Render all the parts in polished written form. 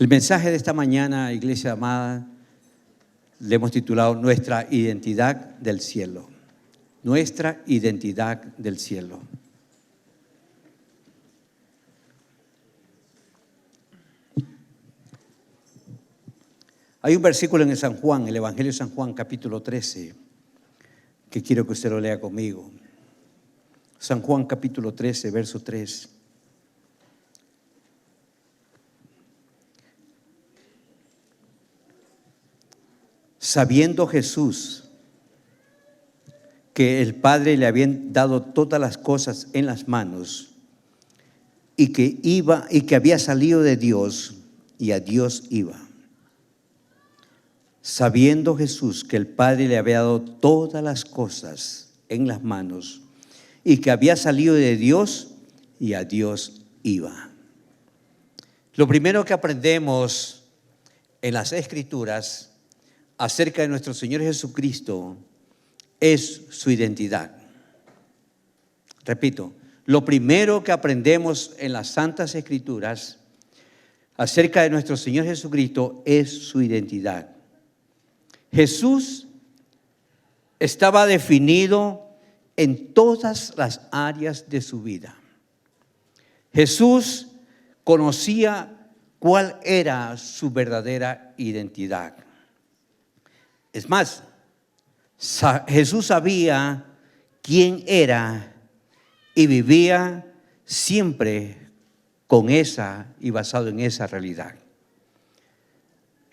El mensaje de esta mañana, iglesia amada, le hemos titulado Nuestra identidad del cielo. Nuestra identidad del cielo. Hay un versículo en San Juan, el Evangelio de San Juan, capítulo 13, que quiero que usted lo lea conmigo. San Juan, capítulo 13, verso 3. Sabiendo Jesús que el Padre le había dado todas las cosas en las manos y que había salido de Dios y a Dios iba. Sabiendo Jesús que el Padre le había dado todas las cosas en las manos y que había salido de Dios y a Dios iba. Lo primero que aprendemos en las Escrituras acerca de nuestro Señor Jesucristo es su identidad. Repito, lo primero que aprendemos en las Santas Escrituras acerca de nuestro Señor Jesucristo es su identidad. Jesús estaba definido en todas las áreas de su vida. Jesús conocía cuál era su verdadera identidad. Es más, Jesús sabía quién era y vivía siempre con esa y basado en esa realidad.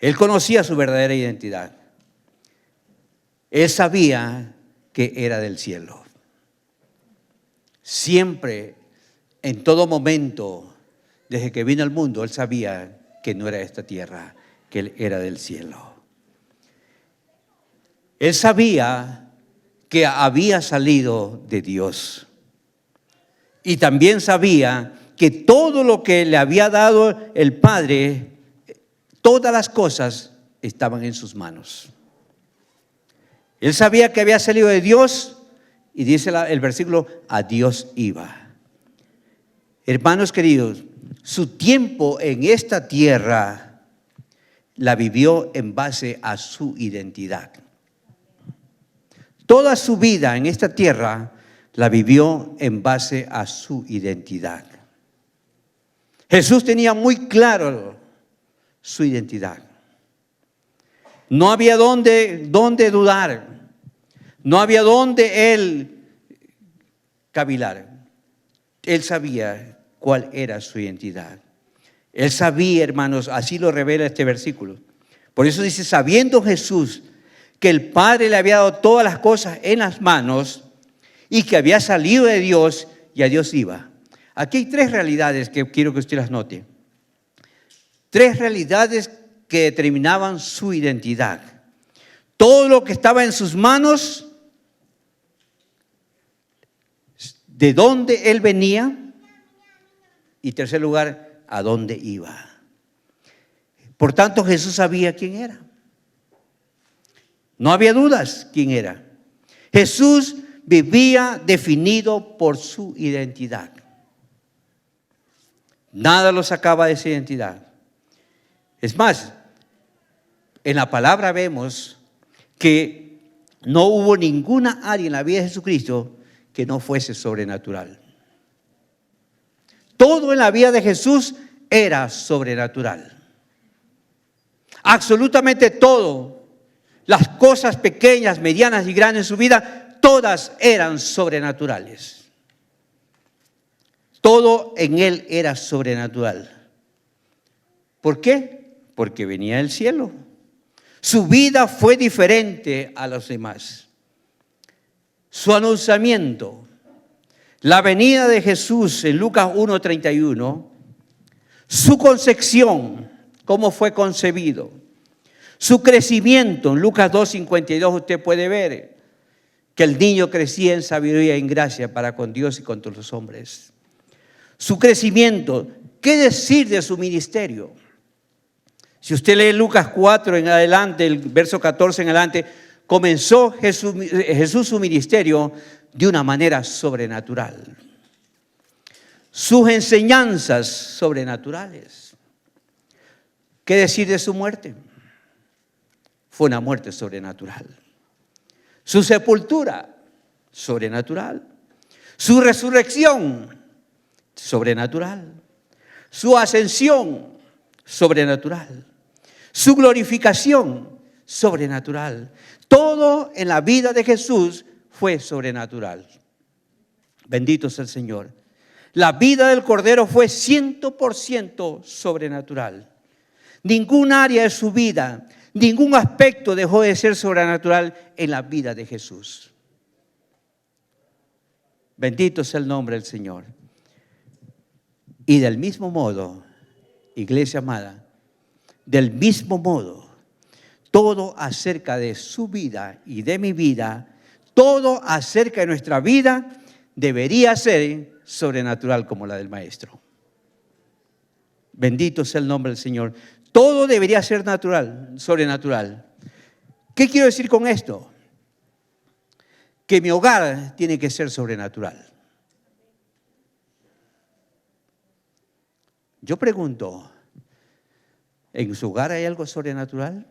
Él conocía su verdadera identidad. Él sabía que era del cielo. Siempre, en todo momento, desde que vino al mundo, él sabía que no era de esta tierra, que él era del cielo. Él sabía que había salido de Dios. Y también sabía que todo lo que le había dado el Padre, todas las cosas estaban en sus manos. Él sabía que había salido de Dios y dice el versículo, a Dios iba. Hermanos queridos, su tiempo en esta tierra la vivió en base a su identidad. Toda su vida en esta tierra la vivió en base a su identidad. Jesús tenía muy claro su identidad. No había dónde dudar. No había dónde él cavilar. Él sabía cuál era su identidad. Él sabía, hermanos, así lo revela este versículo. Por eso dice, sabiendo Jesús que el Padre le había dado todas las cosas en las manos y que había salido de Dios y a Dios iba. Aquí hay tres realidades que quiero que usted las note. Tres realidades que determinaban su identidad. Todo lo que estaba en sus manos, de dónde él venía y en tercer lugar, a dónde iba. Por tanto, Jesús sabía quién era. No había dudas quién era. Jesús vivía definido por su identidad. Nada lo sacaba de esa identidad. Es más, en la palabra vemos que no hubo ninguna área en la vida de Jesucristo que no fuese sobrenatural. Todo en la vida de Jesús era sobrenatural. Absolutamente todo. Las cosas pequeñas, medianas y grandes en su vida, todas eran sobrenaturales. Todo en él era sobrenatural. ¿Por qué? Porque venía del cielo. Su vida fue diferente a los demás. Su anunciamiento, la venida de Jesús en Lucas 1:31, su concepción, cómo fue concebido, su crecimiento, en Lucas 2:52 usted puede ver que el niño crecía en sabiduría y en gracia para con Dios y con todos los hombres. Su crecimiento, ¿qué decir de su ministerio? Si usted lee Lucas 4 en adelante, el verso 14 en adelante, comenzó Jesús su ministerio de una manera sobrenatural. Sus enseñanzas sobrenaturales. ¿Qué decir de su muerte? Fue una muerte sobrenatural. Su sepultura, sobrenatural. Su resurrección, sobrenatural. Su ascensión, sobrenatural. Su glorificación, sobrenatural. Todo en la vida de Jesús fue sobrenatural. Bendito sea el Señor. La vida del Cordero fue 100% sobrenatural. Ningún área de su vida, ningún aspecto dejó de ser sobrenatural en la vida de Jesús. Bendito sea el nombre del Señor. Y del mismo modo, iglesia amada, del mismo modo, todo acerca de su vida y de mi vida, todo acerca de nuestra vida debería ser sobrenatural como la del Maestro. Bendito sea el nombre del Señor. Todo debería ser natural, sobrenatural. ¿Qué quiero decir con esto? Que mi hogar tiene que ser sobrenatural. Yo pregunto, ¿en su hogar hay algo sobrenatural?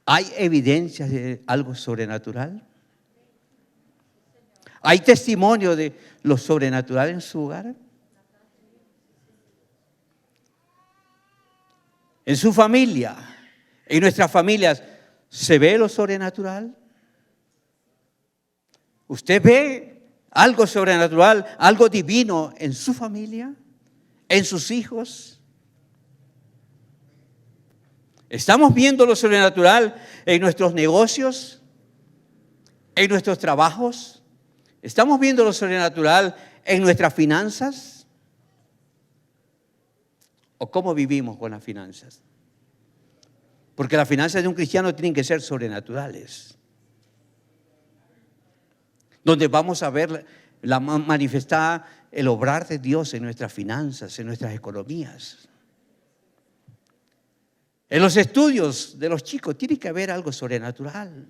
¿Hay evidencias de algo sobrenatural? ¿Hay testimonio de lo sobrenatural en su hogar? En su familia, en nuestras familias, ¿se ve lo sobrenatural? ¿Usted ve algo sobrenatural, algo divino en su familia, en sus hijos? ¿Estamos viendo lo sobrenatural en nuestros negocios, en nuestros trabajos? ¿Estamos viendo lo sobrenatural en nuestras finanzas? ¿O cómo vivimos con las finanzas? Porque las finanzas de un cristiano tienen que ser sobrenaturales. Donde vamos a ver la manifestada el obrar de Dios en nuestras finanzas, en nuestras economías. En los estudios de los chicos tiene que haber algo sobrenatural.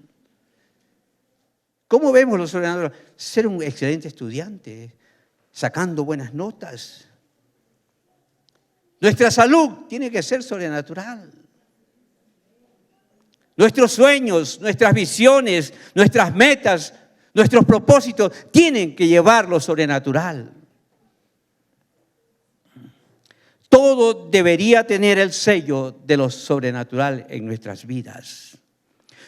¿Cómo vemos lo sobrenatural? Ser un excelente estudiante, sacando buenas notas. Nuestra salud tiene que ser sobrenatural. Nuestros sueños, nuestras visiones, nuestras metas, nuestros propósitos tienen que llevar lo sobrenatural. Todo debería tener el sello de lo sobrenatural en nuestras vidas.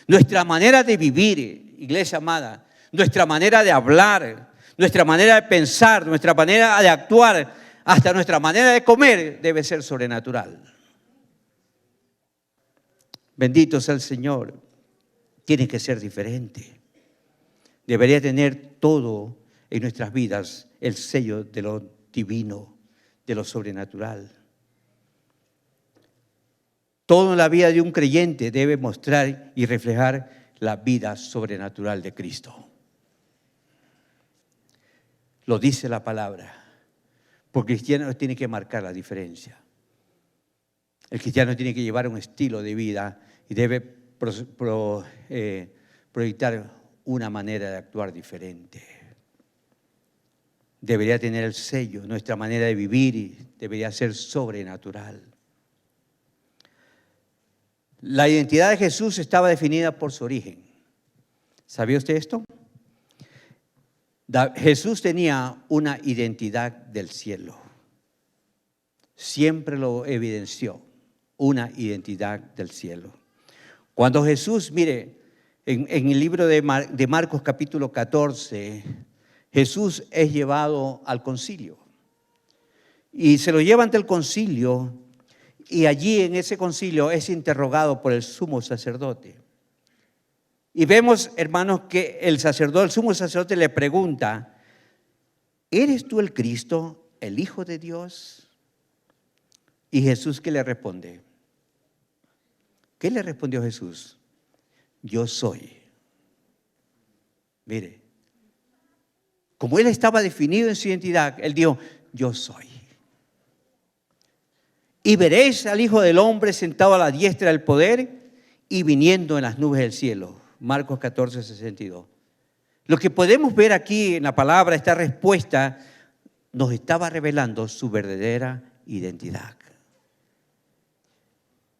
Nuestra manera de vivir, iglesia amada, nuestra manera de hablar, nuestra manera de pensar, nuestra manera de actuar, hasta nuestra manera de comer debe ser sobrenatural. Bendito sea el Señor. Tiene que ser diferente. Debería tener todo en nuestras vidas el sello de lo divino, de lo sobrenatural. Todo en la vida de un creyente debe mostrar y reflejar la vida sobrenatural de Cristo. Lo dice la palabra. Porque el cristiano tiene que marcar la diferencia. El cristiano tiene que llevar un estilo de vida y debe proyectar una manera de actuar diferente. Debería tener el sello, nuestra manera de vivir debería ser sobrenatural. La identidad de Jesús estaba definida por su origen. ¿Sabía usted esto? Jesús tenía una identidad del cielo. Siempre lo evidenció, una identidad del cielo. Cuando Jesús, mire, en el libro de Marcos capítulo 14, Jesús es llevado al concilio. Y se lo lleva ante el concilio y allí en ese concilio es interrogado por el sumo sacerdote. Y vemos, hermanos, que el sumo sacerdote le pregunta, ¿eres tú el Cristo, el Hijo de Dios? Y Jesús, ¿qué le responde? ¿Qué le respondió Jesús? Yo soy. Mire, como él estaba definido en su identidad, él dijo, yo soy. Y veréis al Hijo del Hombre sentado a la diestra del poder y viniendo en las nubes del cielo. Marcos 14, 62. Lo que podemos ver aquí en la palabra, esta respuesta, nos estaba revelando su verdadera identidad.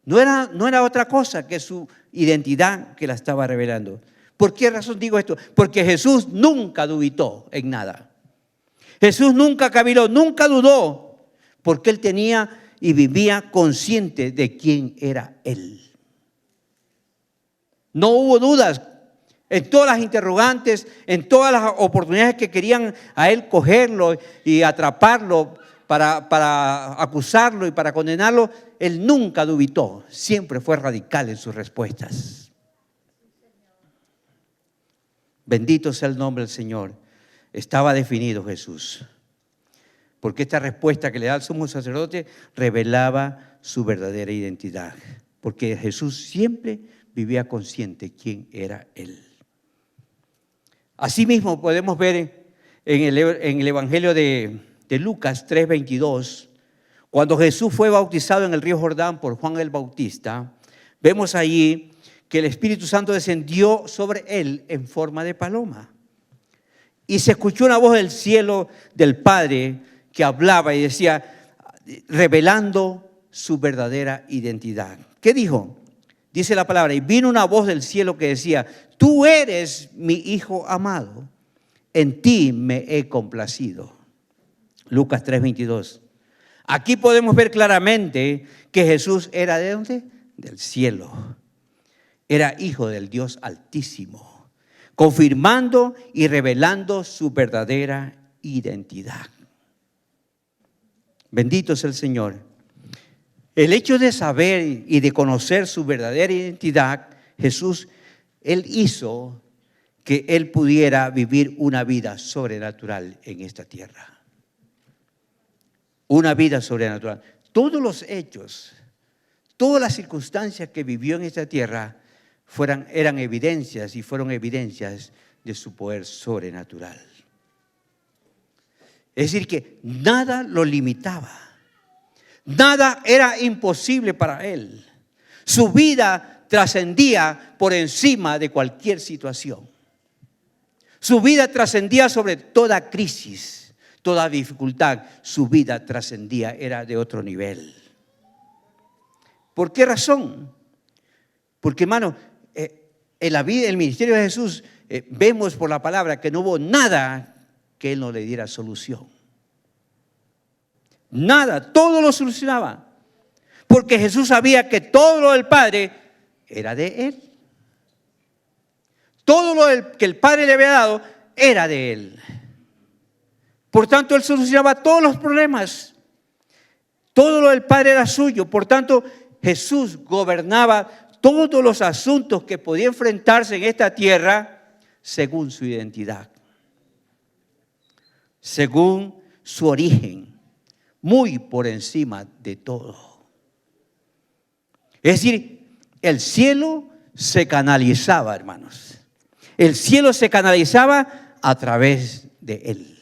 No era otra cosa que su identidad que la estaba revelando. ¿Por qué razón digo esto? Porque Jesús nunca dubitó en nada. Jesús nunca caviló, nunca dudó, porque Él tenía y vivía consciente de quién era Él. No hubo dudas en todas las interrogantes, en todas las oportunidades que querían a Él cogerlo y atraparlo para acusarlo y para condenarlo. Él nunca dubitó, siempre fue radical en sus respuestas. Bendito sea el nombre del Señor. Estaba definido Jesús, porque esta respuesta que le da el sumo sacerdote revelaba su verdadera identidad, porque Jesús siempre vivía consciente quién era Él. Asimismo podemos ver en el Evangelio de Lucas 3:22, cuando Jesús fue bautizado en el río Jordán por Juan el Bautista, vemos allí que el Espíritu Santo descendió sobre Él en forma de paloma. Y se escuchó una voz del cielo del Padre que hablaba y decía, revelando su verdadera identidad. ¿Qué dijo? Dice la palabra, y vino una voz del cielo que decía, tú eres mi Hijo amado, en ti me he complacido. Lucas 3:22. Aquí podemos ver claramente que Jesús era ¿de dónde? Del cielo. Era hijo del Dios Altísimo, confirmando y revelando su verdadera identidad. Bendito es el Señor. El hecho de saber y de conocer su verdadera identidad, Jesús, Él hizo que Él pudiera vivir una vida sobrenatural en esta tierra. Una vida sobrenatural. Todos los hechos, todas las circunstancias que vivió en esta tierra eran evidencias y fueron evidencias de su poder sobrenatural. Es decir, que nada lo limitaba. Nada era imposible para Él. Su vida trascendía por encima de cualquier situación. Su vida trascendía sobre toda crisis, toda dificultad. Su vida trascendía, era de otro nivel. ¿Por qué razón? Porque, hermano, en la vida, en el ministerio de Jesús, vemos por la palabra que no hubo nada que Él no le diera solución. Nada, todo lo solucionaba. Porque Jesús sabía que todo lo del Padre era de Él. Todo lo que el Padre le había dado era de Él. Por tanto, Él solucionaba todos los problemas. Todo lo del Padre era suyo. Por tanto, Jesús gobernaba todos los asuntos que podía enfrentarse en esta tierra según su identidad, según su origen, muy por encima de todo. Es decir, el cielo se canalizaba, hermanos. El cielo se canalizaba a través de Él.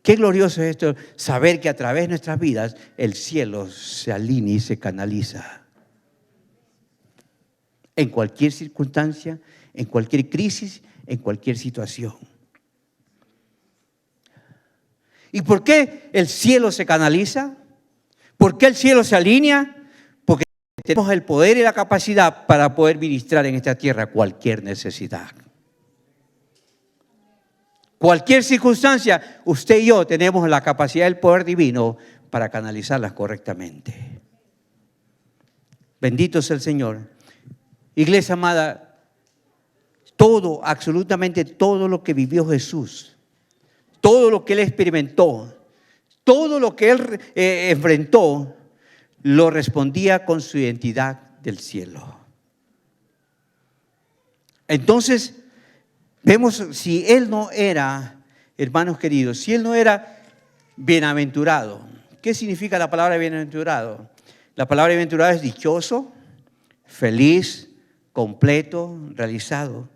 Qué glorioso es esto, saber que a través de nuestras vidas el cielo se alinea y se canaliza. En cualquier circunstancia, en cualquier crisis, en cualquier situación. ¿Y por qué el cielo se canaliza? ¿Por qué el cielo se alinea? Porque tenemos el poder y la capacidad para poder ministrar en esta tierra cualquier necesidad. Cualquier circunstancia, usted y yo tenemos la capacidad del poder divino para canalizarlas correctamente. Bendito es el Señor. Iglesia amada, todo, absolutamente todo lo que vivió Jesús, todo lo que Él experimentó, todo lo que Él enfrentó, lo respondía con su identidad del cielo. Entonces, vemos, si Él no era, hermanos queridos, si Él no era bienaventurado, ¿qué significa la palabra bienaventurado? La palabra bienaventurado es dichoso, feliz, completo, realizado.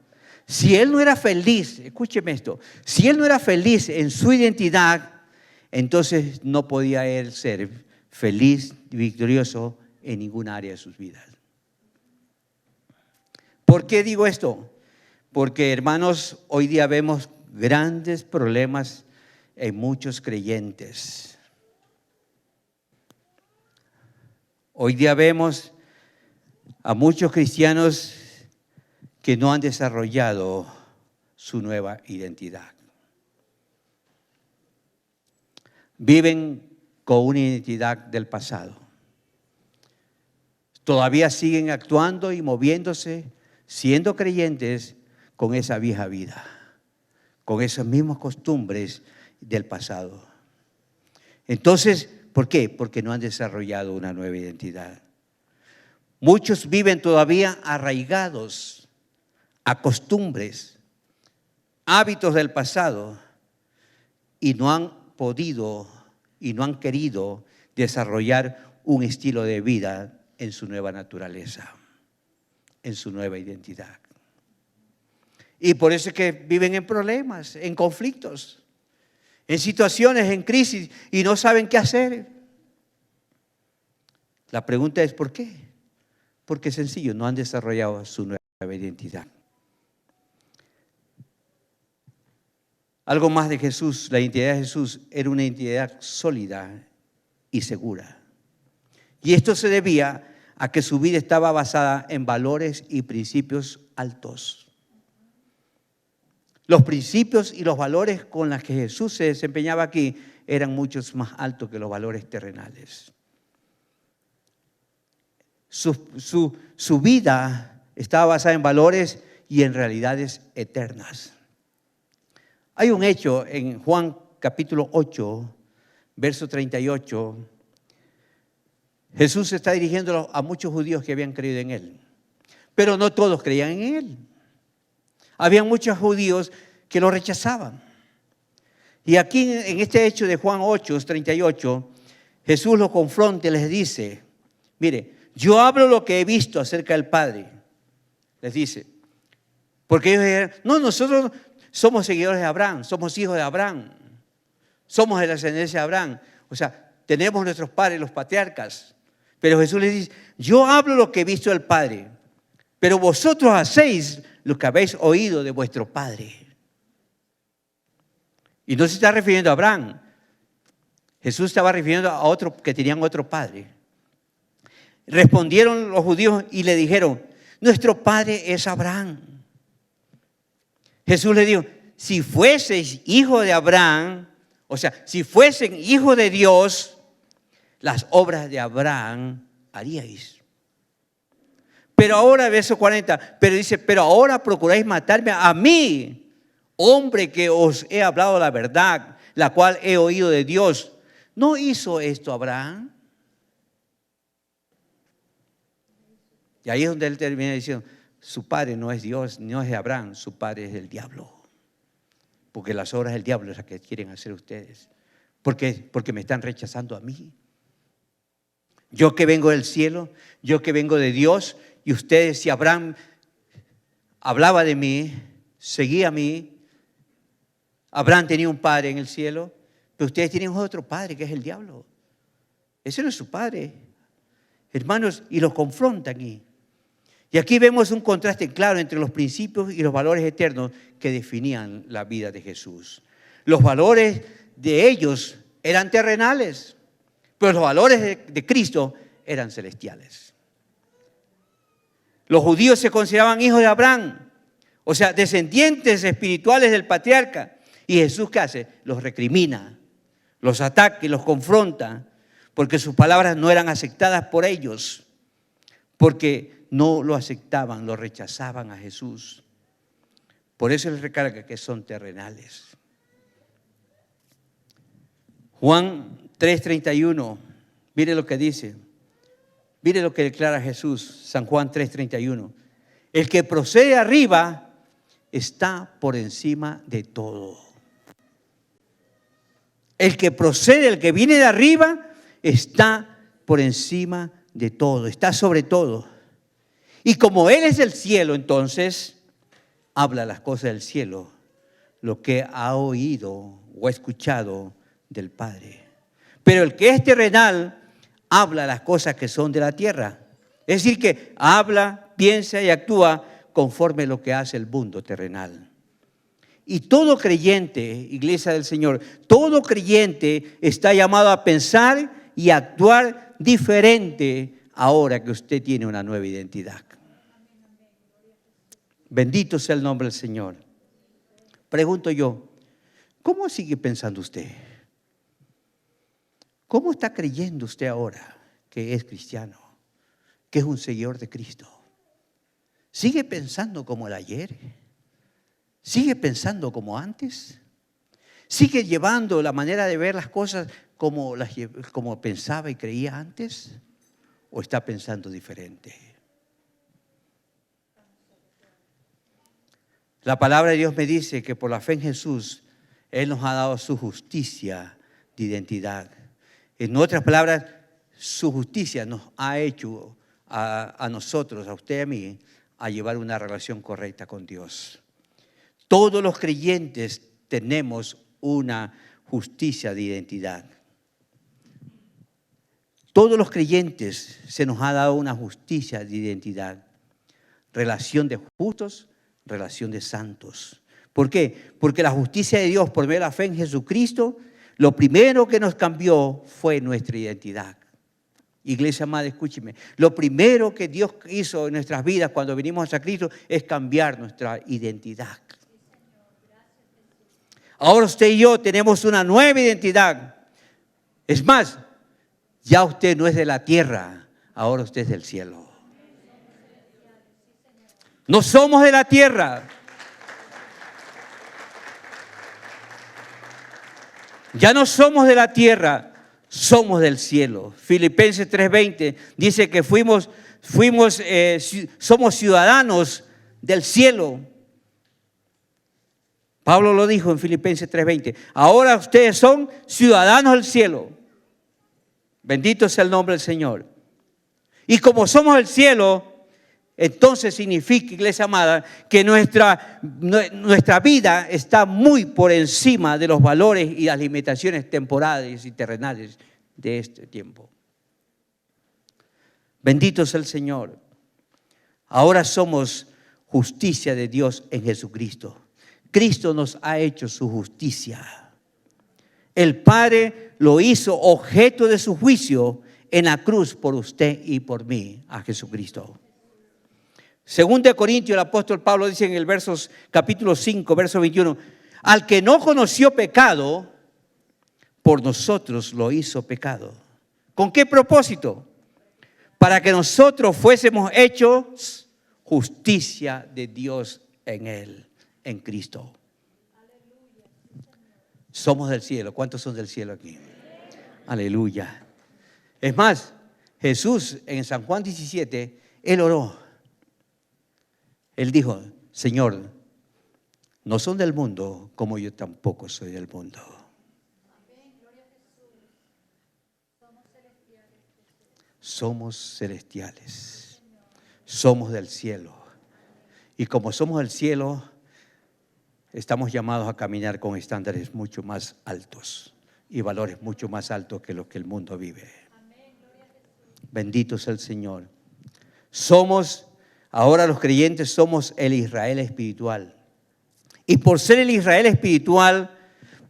Si Él no era feliz, escúcheme esto, si Él no era feliz en su identidad, entonces no podía Él ser feliz y victorioso en ninguna área de sus vidas. ¿Por qué digo esto? Porque, hermanos, hoy día vemos grandes problemas en muchos creyentes. Hoy día vemos a muchos cristianos que no han desarrollado su nueva identidad. Viven con una identidad del pasado. Todavía siguen actuando y moviéndose, siendo creyentes con esa vieja vida, con esas mismas costumbres del pasado. Entonces, ¿por qué? Porque no han desarrollado una nueva identidad. Muchos viven todavía arraigados a costumbres, hábitos del pasado, y no han podido y no han querido desarrollar un estilo de vida en su nueva naturaleza, en su nueva identidad. Y por eso es que viven en problemas, en conflictos, en situaciones, en crisis, y no saben qué hacer. La pregunta es ¿por qué? Porque es sencillo, no han desarrollado su nueva identidad. Algo más de Jesús, la identidad de Jesús era una identidad sólida y segura. Y esto se debía a que su vida estaba basada en valores y principios altos. Los principios y los valores con los que Jesús se desempeñaba aquí eran muchos más altos que los valores terrenales. Su vida estaba basada en valores y en realidades eternas. Hay un hecho en Juan capítulo 8, verso 38. Jesús se está dirigiendo a muchos judíos que habían creído en Él, pero no todos creían en Él. Había muchos judíos que lo rechazaban. Y aquí en este hecho de Juan 8, 38, Jesús los confronta y les dice, mire, yo hablo lo que he visto acerca del Padre. Les dice, porque ellos dijeron, no, nosotros somos seguidores de Abraham, somos hijos de Abraham, somos de la descendencia de Abraham. O sea, tenemos nuestros padres, los patriarcas. Pero Jesús les dice, yo hablo lo que he visto del Padre, pero vosotros hacéis lo que habéis oído de vuestro padre. Y no se está refiriendo a Abraham. Jesús estaba refiriendo a otro que tenían otro padre. Respondieron los judíos y le dijeron, nuestro padre es Abraham. Jesús le dijo, si fueseis hijo de Abraham, o sea, si fuesen hijos de Dios, las obras de Abraham haríais. Pero ahora, verso 40, pero dice, pero ahora procuráis matarme a mí, hombre que os he hablado la verdad, la cual he oído de Dios. ¿No hizo esto Abraham? Y ahí es donde él termina diciendo, su padre no es Dios, no es de Abraham, su padre es del diablo. Porque las obras del diablo es las que quieren hacer ustedes. Porque me están rechazando a mí. Yo que vengo del cielo, yo que vengo de Dios, y ustedes, si Abraham hablaba de mí, seguía a mí, Abraham tenía un padre en el cielo, pero ustedes tienen otro padre que es el diablo. Ese no es su padre. Hermanos, y los confronta aquí. Y aquí vemos un contraste claro entre los principios y los valores eternos que definían la vida de Jesús. Los valores de ellos eran terrenales, pero los valores de Cristo eran celestiales. Los judíos se consideraban hijos de Abraham, o sea, descendientes espirituales del patriarca. Y Jesús, ¿qué hace? Los recrimina, los ataca y los confronta, porque sus palabras no eran aceptadas por ellos, porque no lo aceptaban, lo rechazaban a Jesús. Por eso les recarga que son terrenales. Juan 3:31, mire lo que dice. Mire lo que declara Jesús, San Juan 3:31. El que procede arriba está por encima de todo. El que procede, el que viene de arriba, está por encima de todo, está sobre todo. Y como Él es del cielo, entonces, habla las cosas del cielo, lo que ha oído o escuchado del Padre. Pero el que es terrenal, habla las cosas que son de la tierra. Es decir, que habla, piensa y actúa conforme a lo que hace el mundo terrenal. Y todo creyente, iglesia del Señor, todo creyente está llamado a pensar y actuar diferente ahora que usted tiene una nueva identidad. Bendito sea el nombre del Señor. Pregunto yo, ¿cómo sigue pensando usted? ¿Cómo está creyendo usted ahora que es cristiano, que es un seguidor de Cristo? ¿Sigue pensando como el ayer? ¿Sigue pensando como antes? ¿Sigue llevando la manera de ver las cosas como pensaba y creía antes? ¿O está pensando diferente? La palabra de Dios me dice que por la fe en Jesús, Él nos ha dado su justicia de identidad. En otras palabras, su justicia nos ha hecho a nosotros, a usted y a mí, a llevar una relación correcta con Dios. Todos los creyentes tenemos una justicia de identidad. Todos los creyentes se nos ha dado una justicia de identidad. Relación de justos, relación de santos. ¿Por qué? Porque la justicia de Dios por medio de la fe en Jesucristo, lo primero que nos cambió fue nuestra identidad. Iglesia amada, escúcheme. Lo primero que Dios hizo en nuestras vidas cuando vinimos a Cristo es cambiar nuestra identidad. Ahora usted y yo tenemos una nueva identidad. Es más, ya usted no es de la tierra, ahora usted es del cielo. No somos de la tierra. Ya no somos de la tierra, somos del cielo. Filipenses 3:20 dice que somos ciudadanos del cielo. Pablo lo dijo en Filipenses 3:20. Ahora ustedes son ciudadanos del cielo. Bendito sea el nombre del Señor. Y como somos del cielo, entonces significa, iglesia amada, que nuestra vida está muy por encima de los valores y las limitaciones temporales y terrenales de este tiempo. Bendito sea el Señor. Ahora somos justicia de Dios en Jesucristo. Cristo nos ha hecho su justicia. El Padre lo hizo objeto de su juicio en la cruz por usted y por mí, a Jesucristo. Según de Corintios, el apóstol Pablo dice en el capítulo 5, verso 21, al que no conoció pecado, por nosotros lo hizo pecado. ¿Con qué propósito? Para que nosotros fuésemos hechos justicia de Dios en Él, en Cristo. Somos del cielo. ¿Cuántos son del cielo aquí? Aleluya. Es más, Jesús en San Juan 17, Él oró. Él dijo, Señor, no son del mundo como yo tampoco soy del mundo. Somos celestiales. Somos del cielo. Y como somos del cielo, estamos llamados a caminar con estándares mucho más altos y valores mucho más altos que los que el mundo vive. Bendito sea el Señor. Ahora los creyentes somos el Israel espiritual. Y por ser el Israel espiritual,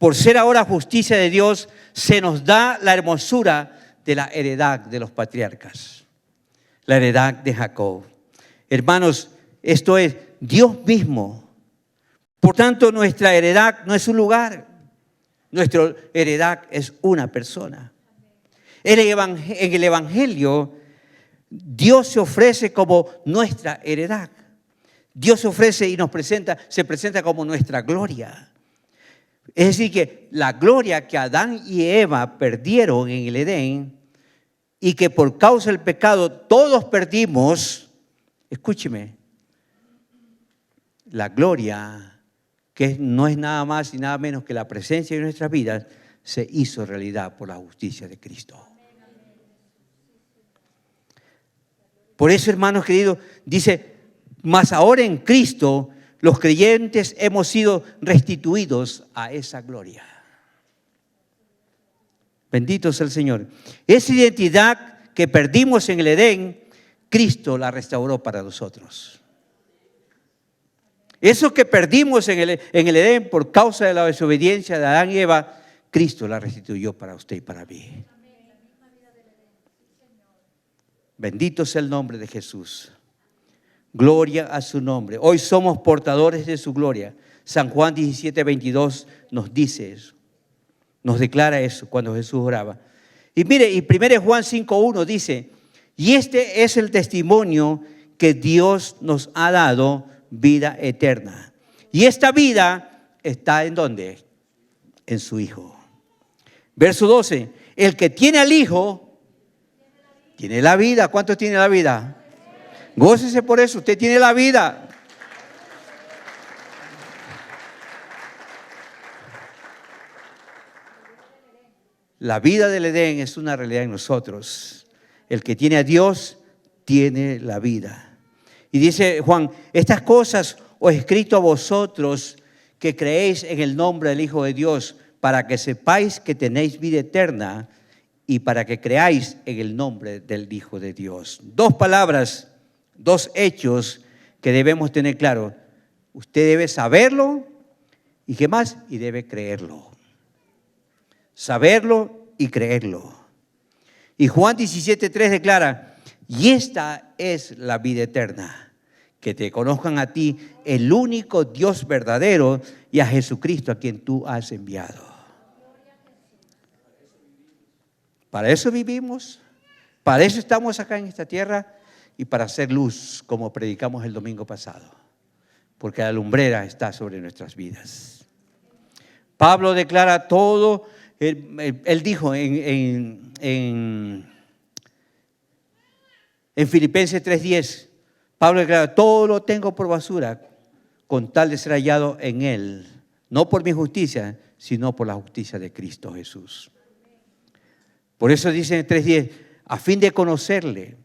por ser ahora justicia de Dios, se nos da la hermosura de la heredad de los patriarcas. La heredad de Jacob. Hermanos, esto es Dios mismo. Por tanto, nuestra heredad no es un lugar. Nuestra heredad es una persona. En el Evangelio, Dios se ofrece como nuestra heredad. Dios se ofrece y se presenta como nuestra gloria. Es decir, que la gloria que Adán y Eva perdieron en el Edén y que por causa del pecado todos perdimos, escúcheme, la gloria que no es nada más y nada menos que la presencia de nuestras vidas se hizo realidad por la justicia de Cristo. Por eso, hermanos queridos, dice, mas ahora en Cristo los creyentes hemos sido restituidos a esa gloria. Bendito sea el Señor. Esa identidad que perdimos en el Edén, Cristo la restauró para nosotros. Eso que perdimos en el Edén por causa de la desobediencia de Adán y Eva, Cristo la restituyó para usted y para mí. Bendito sea el nombre de Jesús. Gloria a su nombre. Hoy somos portadores de su gloria. San Juan 17:22 nos dice eso. Nos declara eso cuando Jesús oraba. Y mire, y 1 Juan 5:1 dice, y este es el testimonio que Dios nos ha dado, vida eterna. Y esta vida está ¿en dónde? En su Hijo. Verso 12, el que tiene al Hijo, tiene la vida. ¿Cuántos tiene la vida? Gócese por eso, usted tiene la vida. La vida del Edén es una realidad en nosotros. El que tiene a Dios, tiene la vida. Y dice Juan, estas cosas os he escrito a vosotros que creéis en el nombre del Hijo de Dios, para que sepáis que tenéis vida eterna y para que creáis en el nombre del Hijo de Dios. Dos palabras, dos hechos que debemos tener claro. Usted debe saberlo y ¿qué más? Y debe creerlo. Saberlo y creerlo. Y Juan 17:3 declara, y esta es la vida eterna, que te conozcan a ti, el único Dios verdadero, y a Jesucristo a quien tú has enviado. Para eso vivimos, para eso estamos acá en esta tierra y para hacer luz, como predicamos el domingo pasado, porque la lumbrera está sobre nuestras vidas. Pablo declara todo, él dijo en Filipenses 3:10, Pablo declara, todo lo tengo por basura con tal de ser hallado en Él, no por mi justicia, sino por la justicia de Cristo Jesús. Por eso dice en 3:10, a fin de conocerle,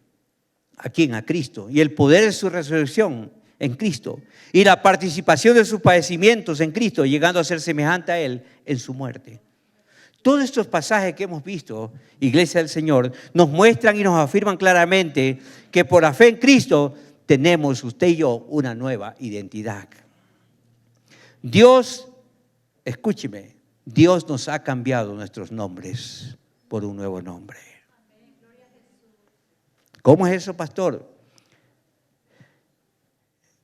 ¿a quién? A Cristo, y el poder de su resurrección en Cristo, y la participación de sus padecimientos en Cristo, llegando a ser semejante a Él en su muerte. Todos estos pasajes que hemos visto, Iglesia del Señor, nos muestran y nos afirman claramente que por la fe en Cristo tenemos, usted y yo, una nueva identidad. Dios, escúcheme, Dios nos ha cambiado nuestros nombres por un nuevo nombre. ¿Cómo es eso, pastor?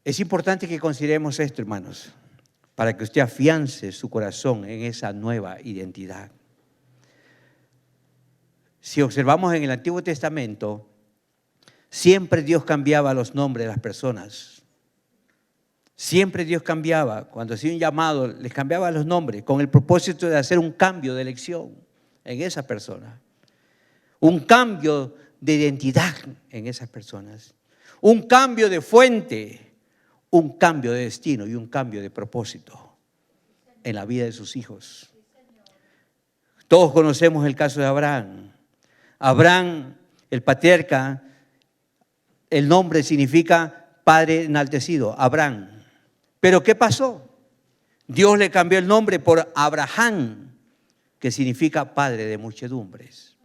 Es importante que consideremos esto, hermanos, para que usted afiance su corazón en esa nueva identidad. Si observamos en el Antiguo Testamento, siempre Dios cambiaba los nombres de las personas. Siempre Dios cambiaba, cuando hacía un llamado, les cambiaba los nombres con el propósito de hacer un cambio de elección en esa persona. Un cambio de identidad en esas personas. Un cambio de fuente, un cambio de destino y un cambio de propósito en la vida de sus hijos. Todos conocemos el caso de Abraham. Abraham, el patriarca, el nombre significa padre enaltecido, Abraham. Pero ¿qué pasó? Dios le cambió el nombre por Abraham, que significa padre de muchedumbres.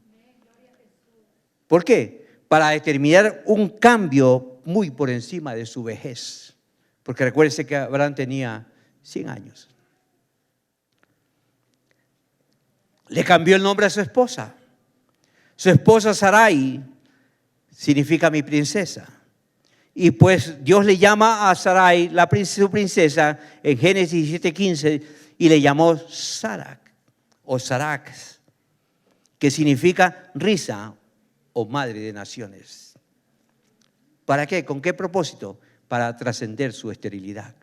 ¿Por qué? Para determinar un cambio muy por encima de su vejez. Porque recuérdese que Abraham tenía 100 años. Le cambió el nombre a su esposa. Su esposa Sarai significa mi princesa. Y pues Dios le llama a Sarai, su princesa, en Génesis 17:15, y le llamó Sarak o Sarax, que significa risa o madre de naciones. ¿Para qué? ¿Con qué propósito? Para trascender su esterilidad.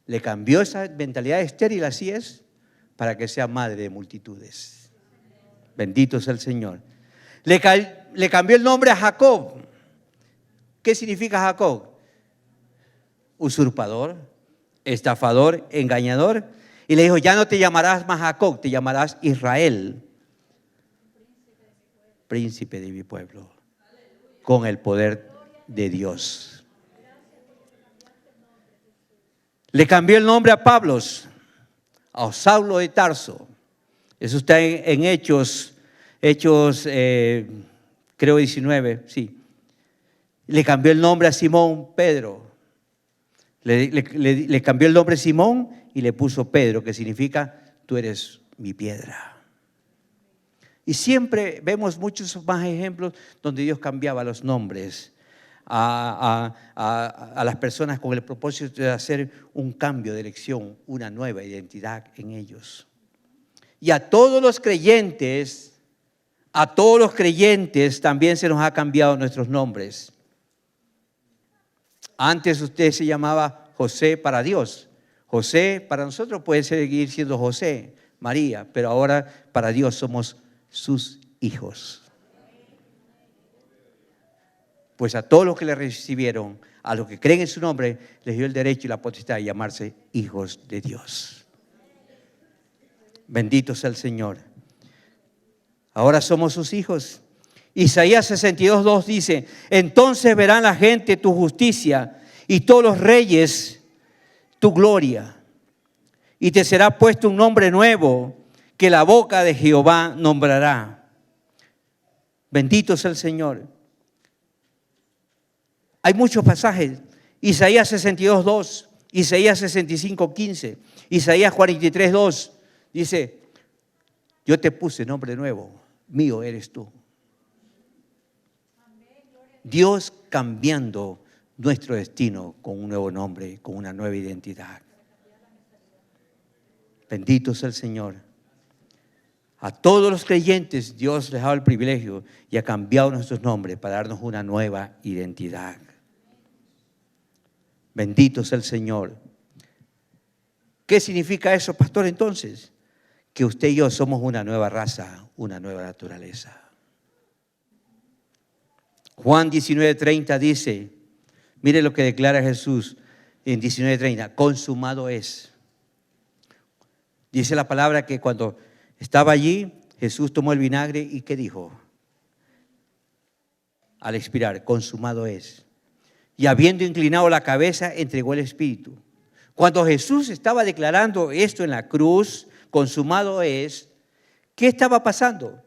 Le cambió esa mentalidad estéril, así es, para que sea madre de multitudes. Bendito sea el Señor. Le cambió el nombre a Jacob. ¿Qué significa Jacob? Usurpador, estafador, engañador. Y le dijo, ya no te llamarás más Jacob, te llamarás Israel. Príncipe de mi pueblo. Con el poder de Dios. Le cambió el nombre a Pablo, a Saulo de Tarso. Eso está en Hechos, creo 19, sí. Le cambió el nombre a Simón Pedro. Le cambió el nombre a Simón y le puso Pedro, que significa tú eres mi piedra. Y siempre vemos muchos más ejemplos donde Dios cambiaba los nombres a las personas con el propósito de hacer un cambio de elección, una nueva identidad en ellos. Y a todos los creyentes también se nos ha cambiado nuestros nombres. Antes usted se llamaba José para Dios. José para nosotros puede seguir siendo José, María, pero ahora para Dios somos sus hijos. Pues a todos los que le recibieron, a los que creen en su nombre, les dio el derecho y la potestad de llamarse hijos de Dios. Bendito sea el Señor. Ahora somos sus hijos. Isaías 62:2 dice: entonces verán la gente tu justicia y todos los reyes tu gloria. Y te será puesto un nombre nuevo que la boca de Jehová nombrará. Bendito sea el Señor. Hay muchos pasajes. Isaías 62:2, Isaías 65:15, Isaías 43:2 dice: yo te puse nombre nuevo, mío eres tú. Dios cambiando nuestro destino con un nuevo nombre, con una nueva identidad. Bendito sea el Señor. A todos los creyentes Dios les ha dado el privilegio y ha cambiado nuestros nombres para darnos una nueva identidad. Bendito sea el Señor. ¿Qué significa eso, pastor, entonces? Que usted y yo somos una nueva raza, una nueva naturaleza. Juan 19:30 dice, mire lo que declara Jesús en 19:30, consumado es. Dice la palabra que cuando estaba allí, Jesús tomó el vinagre y ¿qué dijo? Al expirar, consumado es. Y habiendo inclinado la cabeza, entregó el Espíritu. Cuando Jesús estaba declarando esto en la cruz, consumado es, ¿qué estaba pasando?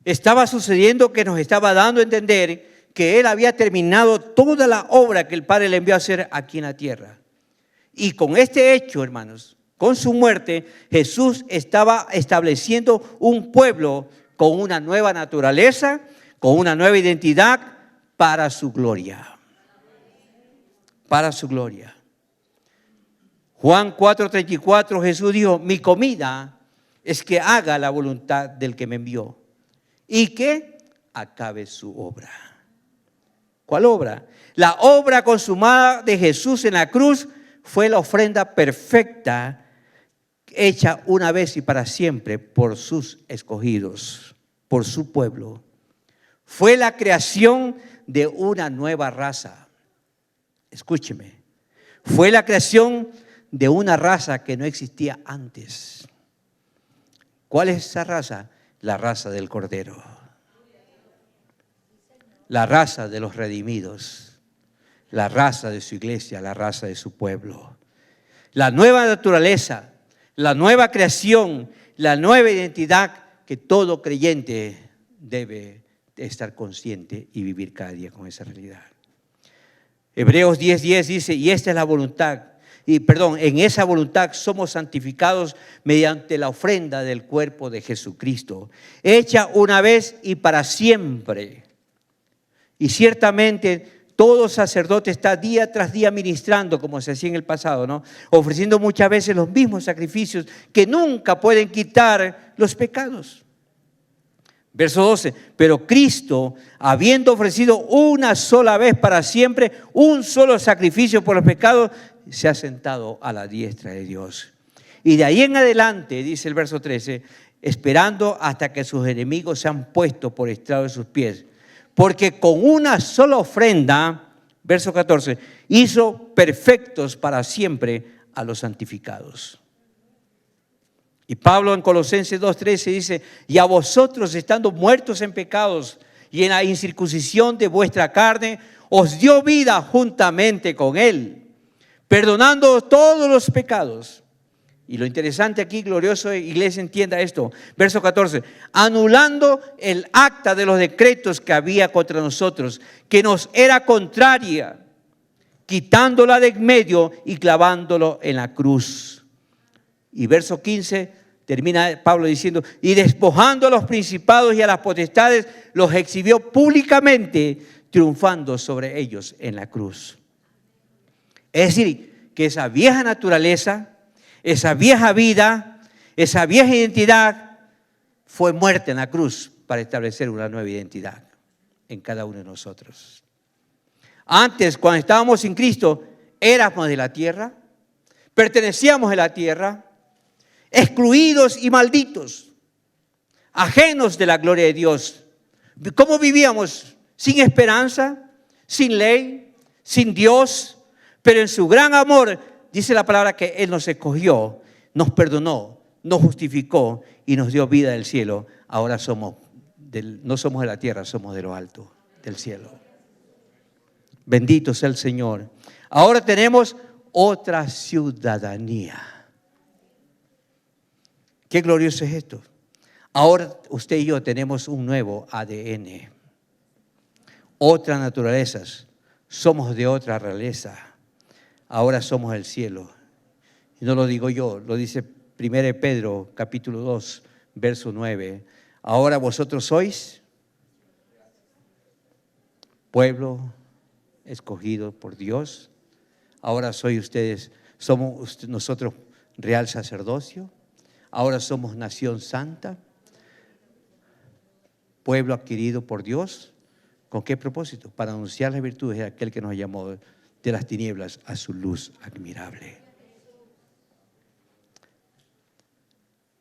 Estaba sucediendo que nos estaba dando a entender que Él había terminado toda la obra que el Padre le envió a hacer aquí en la tierra. Y con este hecho, hermanos, con su muerte, Jesús estaba estableciendo un pueblo con una nueva naturaleza, con una nueva identidad para su gloria. Para su gloria. Juan 4:34, Jesús dijo, mi comida es que haga la voluntad del que me envió y que acabe su obra. ¿Cuál obra? La obra consumada de Jesús en la cruz fue la ofrenda perfecta hecha una vez y para siempre por sus escogidos, por su pueblo. Fue la creación de una nueva raza. Escúcheme, fue la creación de una raza que no existía antes. ¿Cuál es esa raza? La raza del Cordero. La raza de los redimidos. La raza de su iglesia, la raza de su pueblo. La nueva naturaleza, la nueva creación, la nueva identidad que todo creyente debe estar consciente y vivir cada día con esa realidad. Hebreos 10:10 dice, y esta es la voluntad, en esa voluntad somos santificados mediante la ofrenda del cuerpo de Jesucristo, hecha una vez y para siempre. Y ciertamente todo sacerdote está día tras día ministrando, como se hacía en el pasado, ¿no? Ofreciendo muchas veces los mismos sacrificios que nunca pueden quitar los pecados. Verso 12, pero Cristo, habiendo ofrecido una sola vez para siempre un solo sacrificio por los pecados, se ha sentado a la diestra de Dios. Y de ahí en adelante, dice el verso 13, esperando hasta que sus enemigos sean puestos por estrado de sus pies. Porque con una sola ofrenda, verso 14, hizo perfectos para siempre a los santificados. Y Pablo en Colosenses 2:13 dice, y a vosotros estando muertos en pecados y en la incircuncisión de vuestra carne, os dio vida juntamente con Él, perdonando todos los pecados. Y lo interesante aquí, glorioso iglesia, entienda esto. Verso 14, anulando el acta de los decretos que había contra nosotros, que nos era contraria, quitándola de en medio y clavándolo en la cruz. Y verso 15 termina Pablo diciendo, y despojando a los principados y a las potestades, los exhibió públicamente, triunfando sobre ellos en la cruz. Es decir, que esa vieja naturaleza, esa vieja vida, esa vieja identidad fue muerta en la cruz para establecer una nueva identidad en cada uno de nosotros. Antes, cuando estábamos sin Cristo, éramos de la tierra, pertenecíamos a la tierra, excluidos y malditos, ajenos de la gloria de Dios. ¿Cómo vivíamos? Sin esperanza, sin ley, sin Dios, pero en su gran amor, dice la palabra que Él nos escogió, nos perdonó, nos justificó y nos dio vida del cielo. Ahora no somos de la tierra, somos de lo alto, del cielo. Bendito sea el Señor. Ahora tenemos otra ciudadanía. Qué glorioso es esto. Ahora usted y yo tenemos un nuevo ADN. Otras naturalezas. Somos de otra realeza. Ahora somos el cielo. Y no lo digo yo, lo dice 1 Pedro capítulo 2, verso 9. Ahora vosotros sois pueblo escogido por Dios. Ahora somos nosotros real sacerdocio. Ahora somos nación santa, pueblo adquirido por Dios. ¿Con qué propósito? Para anunciar las virtudes de aquel que nos llamó de las tinieblas a su luz admirable.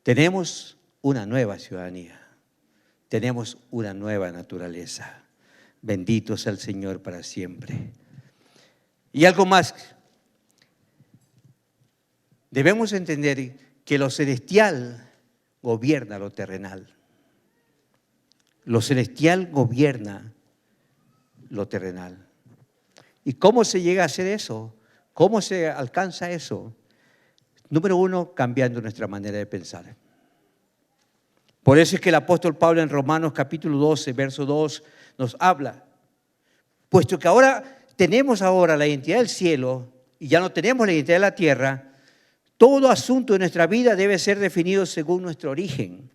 Tenemos una nueva ciudadanía. Tenemos una nueva naturaleza. Bendito sea el Señor para siempre. Y algo más. Debemos entender que lo celestial gobierna lo terrenal. Lo celestial gobierna lo terrenal. ¿Y cómo se llega a hacer eso? ¿Cómo se alcanza eso? Número uno, cambiando nuestra manera de pensar. Por eso es que el apóstol Pablo en Romanos capítulo 12, verso 2 nos habla. Puesto que tenemos la identidad del cielo y ya no tenemos la identidad de la tierra, todo asunto de nuestra vida debe ser definido según nuestro origen,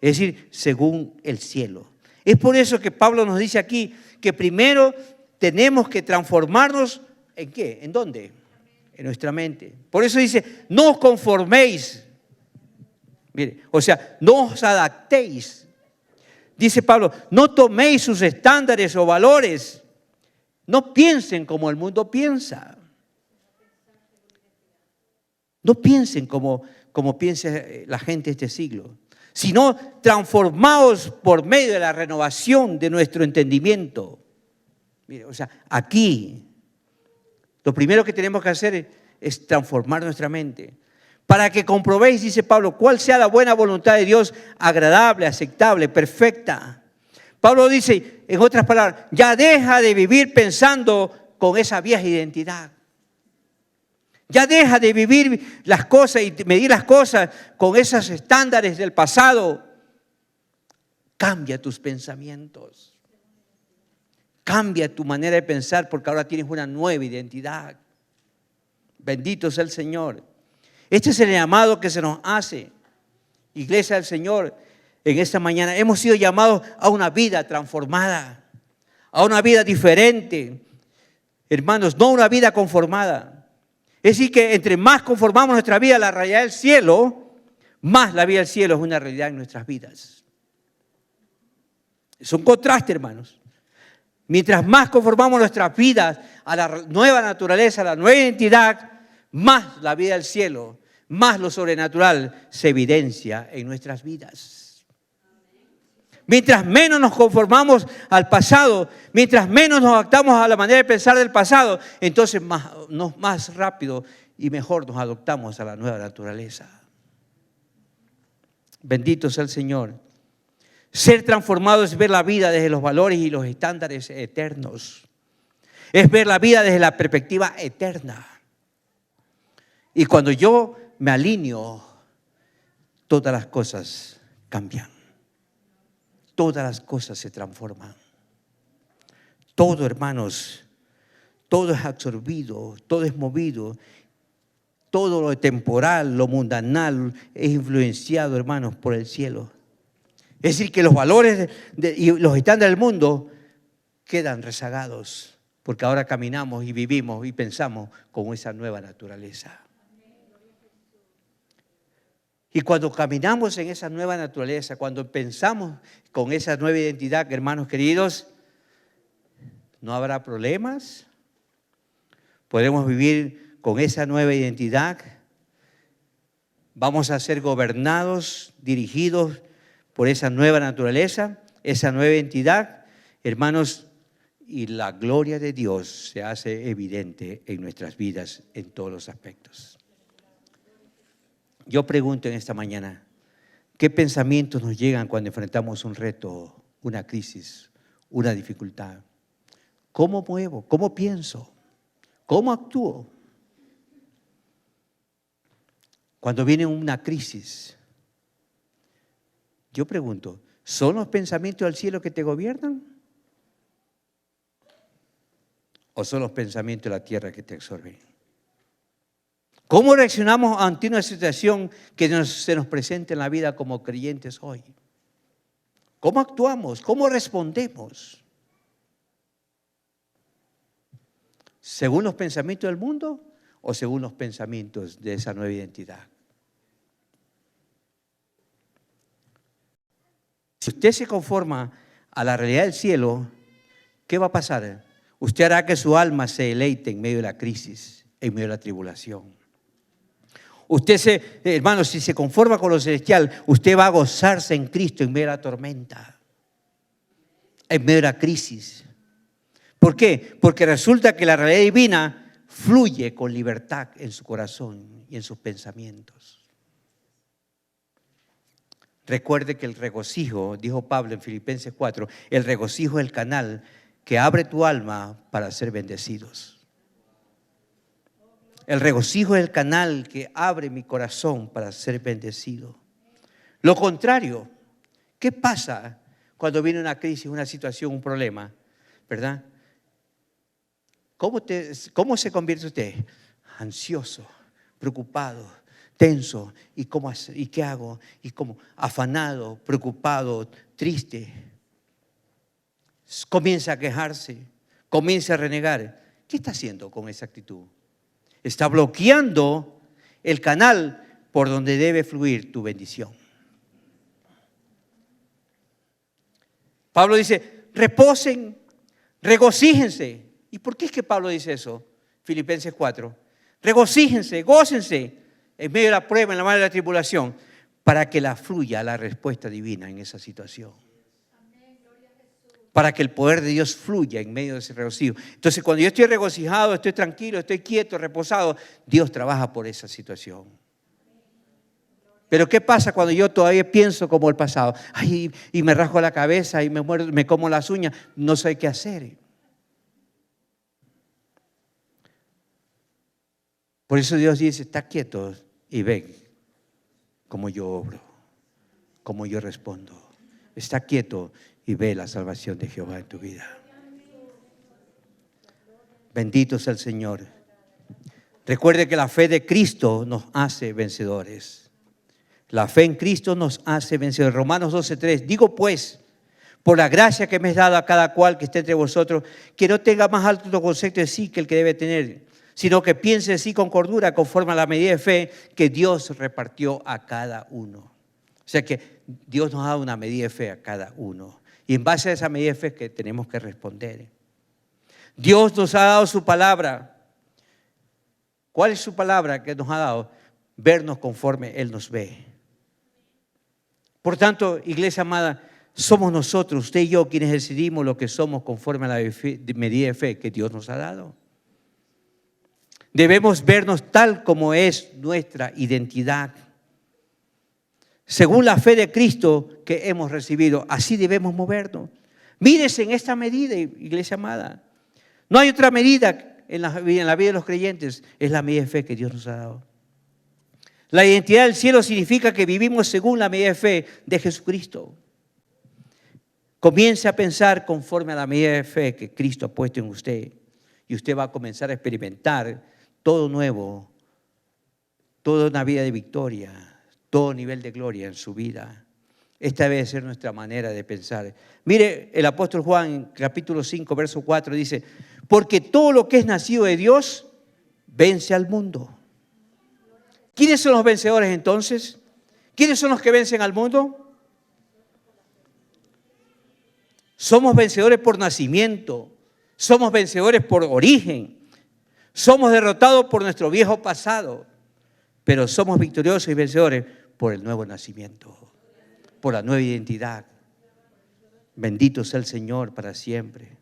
es decir, según el cielo. Es por eso que Pablo nos dice aquí que primero tenemos que transformarnos ¿en qué? ¿En dónde? En nuestra mente. Por eso dice, no os conforméis. Mire, no os adaptéis. Dice Pablo, no toméis sus estándares o valores. No piensen como el mundo piensa. No piensen como piensa la gente de este siglo, sino transformaos por medio de la renovación de nuestro entendimiento. Mire, aquí lo primero que tenemos que hacer es transformar nuestra mente. Para que comprobéis, dice Pablo, cuál sea la buena voluntad de Dios, agradable, aceptable, perfecta. Pablo dice, en otras palabras, ya deja de vivir pensando con esa vieja identidad. Ya deja de vivir las cosas y medir las cosas con esos estándares del pasado. Cambia tus pensamientos. Cambia tu manera de pensar porque ahora tienes una nueva identidad. Bendito sea el Señor. Este es el llamado que se nos hace. Iglesia del Señor, en esta mañana hemos sido llamados a una vida transformada, a una vida diferente. Hermanos, no una vida conformada. Es decir, que entre más conformamos nuestra vida a la realidad del cielo, más la vida del cielo es una realidad en nuestras vidas. Es un contraste, hermanos. Mientras más conformamos nuestras vidas a la nueva naturaleza, a la nueva identidad, más la vida del cielo, más lo sobrenatural se evidencia en nuestras vidas. Mientras menos nos conformamos al pasado, mientras menos nos adaptamos a la manera de pensar del pasado, entonces más rápido y mejor nos adoptamos a la nueva naturaleza. Bendito sea el Señor. Ser transformado es ver la vida desde los valores y los estándares eternos. Es ver la vida desde la perspectiva eterna. Y cuando yo me alineo, todas las cosas cambian. Todas las cosas se transforman. Todo, hermanos, todo es absorbido, todo es movido. todo lo temporal, lo mundanal es influenciado, hermanos, por el cielo. Es decir, que los valores y los estándares del mundo quedan rezagados, porque ahora caminamos y vivimos y pensamos con esa nueva naturaleza. Y cuando caminamos en esa nueva naturaleza, cuando pensamos con esa nueva identidad, hermanos queridos, no habrá problemas. Podremos vivir con esa nueva identidad. Vamos a ser gobernados, dirigidos por esa nueva naturaleza, esa nueva identidad, hermanos, y la gloria de Dios se hace evidente en nuestras vidas en todos los aspectos. Yo pregunto en esta mañana, ¿qué pensamientos nos llegan cuando enfrentamos un reto, una crisis, una dificultad? ¿Cómo muevo? ¿Cómo pienso? ¿Cómo actúo? Cuando viene una crisis, yo pregunto, ¿son los pensamientos del cielo que te gobiernan? ¿O son los pensamientos de la tierra que te absorben? ¿Cómo reaccionamos ante una situación que se nos presenta en la vida como creyentes hoy? ¿Cómo actuamos? ¿Cómo respondemos? ¿Según los pensamientos del mundo o según los pensamientos de esa nueva identidad? Si usted se conforma a la realidad del cielo, ¿qué va a pasar? Usted hará que su alma se deleite en medio de la crisis, en medio de la tribulación. Hermano, si se conforma con lo celestial, usted va a gozarse en Cristo en medio de la tormenta, en medio de la crisis. ¿Por qué? Porque resulta que la realidad divina fluye con libertad en su corazón y en sus pensamientos. Recuerde que el regocijo, dijo Pablo en Filipenses 4, el regocijo es el canal que abre tu alma para ser bendecidos. El regocijo es el canal que abre mi corazón para ser bendecido. Lo contrario, ¿qué pasa cuando viene una crisis, una situación, un problema? ¿Verdad? ¿Cómo se convierte usted? Ansioso, preocupado, tenso. ¿Y qué hago? ¿Y cómo? Afanado, preocupado, triste. Comienza a quejarse, comienza a renegar. ¿Qué está haciendo con esa actitud? Está bloqueando el canal por donde debe fluir tu bendición. Pablo dice, reposen, regocíjense. ¿Y por qué es que Pablo dice eso? Filipenses 4. Regocíjense, gócense en medio de la prueba, en la mano de la tribulación, para que fluya la respuesta divina en esa situación. Para que el poder de Dios fluya en medio de ese regocijo. Entonces, cuando yo estoy regocijado, estoy tranquilo, estoy quieto, reposado, Dios trabaja por esa situación. Pero ¿qué pasa cuando yo todavía pienso como el pasado? Ay, y me rasgo la cabeza y me como las uñas, no sé qué hacer. Por eso Dios dice, está quieto y ven cómo yo obro, cómo yo respondo. Está quieto y ve la salvación de Jehová en tu vida. Bendito sea el Señor. Recuerde que la fe de Cristo nos hace vencedores. La fe en Cristo nos hace vencedores. Romanos 12:3. Digo pues, por la gracia que me es dada a cada cual que esté entre vosotros, que no tenga más alto concepto de sí que el que debe tener, sino que piense de sí con cordura, conforme a la medida de fe que Dios repartió a cada uno. O sea que Dios nos ha dado una medida de fe a cada uno. Y en base a esa medida de fe que tenemos que responder. Dios nos ha dado su palabra. ¿Cuál es su palabra que nos ha dado? Vernos conforme Él nos ve. Por tanto, iglesia amada, somos nosotros, usted y yo, quienes decidimos lo que somos conforme a la medida de fe que Dios nos ha dado. Debemos vernos tal como es nuestra identidad. Según la fe de Cristo que hemos recibido, así debemos movernos. Mírese en esta medida, iglesia amada. No hay otra medida en la vida de los creyentes, es la medida de fe que Dios nos ha dado. La identidad del cielo significa que vivimos según la medida de fe de Jesucristo. Comience a pensar conforme a la medida de fe que Cristo ha puesto en usted y usted va a comenzar a experimentar todo nuevo toda una vida de victoria, todo nivel de gloria en su vida. Esta debe ser nuestra manera de pensar. Mire, el apóstol Juan, capítulo 5, verso 4, dice, porque todo lo que es nacido de Dios vence al mundo. ¿Quiénes son los vencedores entonces? ¿Quiénes son los que vencen al mundo? Somos vencedores por nacimiento, somos vencedores por origen, somos derrotados por nuestro viejo pasado, pero somos victoriosos y vencedores por el nuevo nacimiento, por la nueva identidad. Bendito sea el Señor para siempre.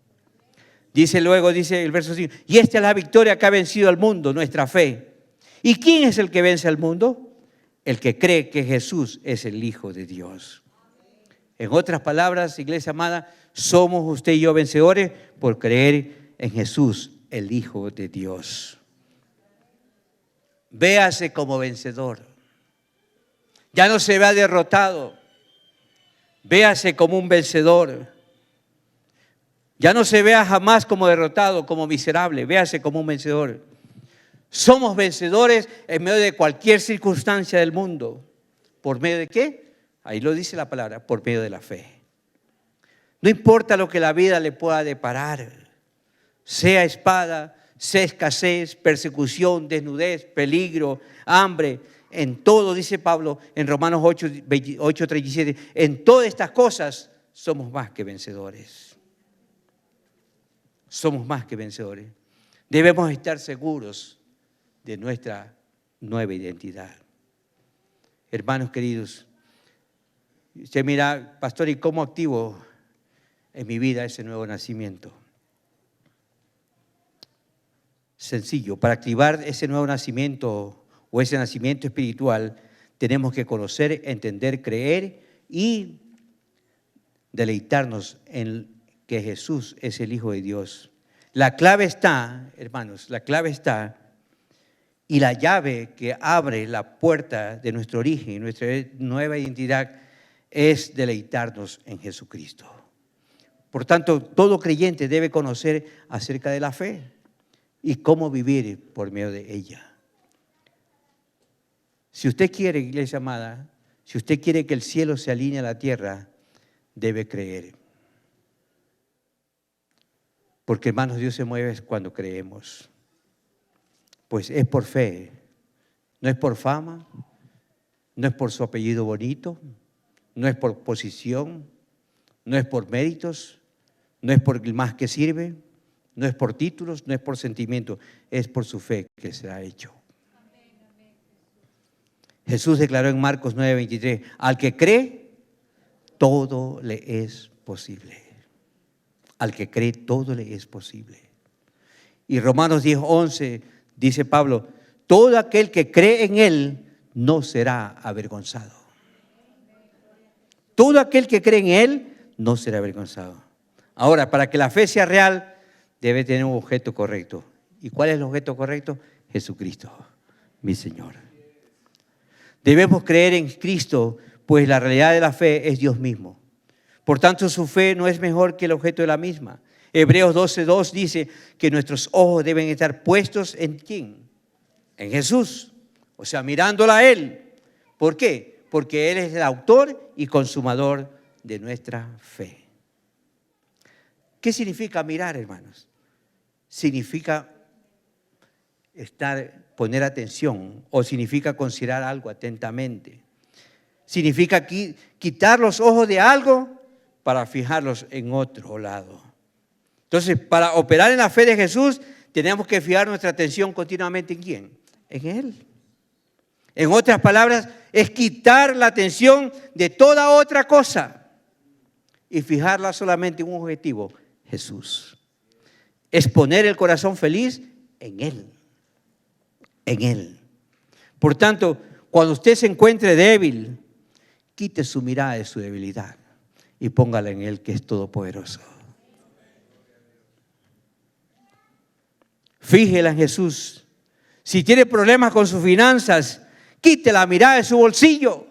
Dice el verso 5, y esta es la victoria que ha vencido al mundo, nuestra fe. ¿Y quién es el que vence al mundo? El que cree que Jesús es el Hijo de Dios. En otras palabras, iglesia amada, somos usted y yo vencedores por creer en Jesús, el Hijo de Dios. Véase como vencedor. Ya no se vea derrotado. Véase como un vencedor. Ya no se vea jamás como derrotado, como miserable. Véase como un vencedor. Somos vencedores en medio de cualquier circunstancia del mundo. ¿Por medio de qué? Ahí lo dice la palabra, por medio de la fe. No importa lo que la vida le pueda deparar, sea espada, sea escasez, persecución, desnudez, peligro, hambre, en todo, dice Pablo en Romanos 8:37, en todas estas cosas somos más que vencedores. Somos más que vencedores. Debemos estar seguros de nuestra nueva identidad. Hermanos queridos, usted mira, pastor, ¿y cómo activo en mi vida ese nuevo nacimiento? Sencillo, para activar ese nuevo nacimiento o ese nacimiento espiritual, tenemos que conocer, entender, creer y deleitarnos en que Jesús es el Hijo de Dios. La clave está, hermanos, la clave está, y la llave que abre la puerta de nuestro origen, nuestra nueva identidad, es deleitarnos en Jesucristo. Por tanto, todo creyente debe conocer acerca de la fe y cómo vivir por medio de ella. Si usted quiere, iglesia amada, si usted quiere que el cielo se alinee a la tierra, debe creer. Porque, hermanos, Dios se mueve cuando creemos. Pues es por fe, no es por fama, no es por su apellido bonito, no es por posición, no es por méritos, no es por el más que sirve, no es por títulos, no es por sentimiento, es por su fe que se ha hecho. Jesús declaró en Marcos 9:23, al que cree, todo le es posible. Al que cree, todo le es posible. Y Romanos 10:11 dice Pablo, todo aquel que cree en Él no será avergonzado. Todo aquel que cree en Él no será avergonzado. Ahora, para que la fe sea real, debe tener un objeto correcto. ¿Y cuál es el objeto correcto? Jesucristo, mi Señor. Debemos creer en Cristo, pues la realidad de la fe es Dios mismo. Por tanto, su fe no es mejor que el objeto de la misma. Hebreos 12:2 dice que nuestros ojos deben estar puestos ¿en quién? En Jesús. O sea, mirándola a Él. ¿Por qué? Porque Él es el autor y consumador de nuestra fe. ¿Qué significa mirar, hermanos? Significa poner atención o significa considerar algo atentamente. Significa quitar los ojos de algo para fijarlos en otro lado. Entonces, para operar en la fe de Jesús, tenemos que fijar nuestra atención continuamente ¿en quién? En Él. En otras palabras, es quitar la atención de toda otra cosa y fijarla solamente en un objetivo, Jesús. Es poner el corazón feliz en Él. En Él. Por tanto, cuando usted se encuentre débil, quite su mirada de su debilidad y póngala en Él, que es todopoderoso. Fíjela en Jesús. Si tiene problemas con sus finanzas, quite la mirada de su bolsillo.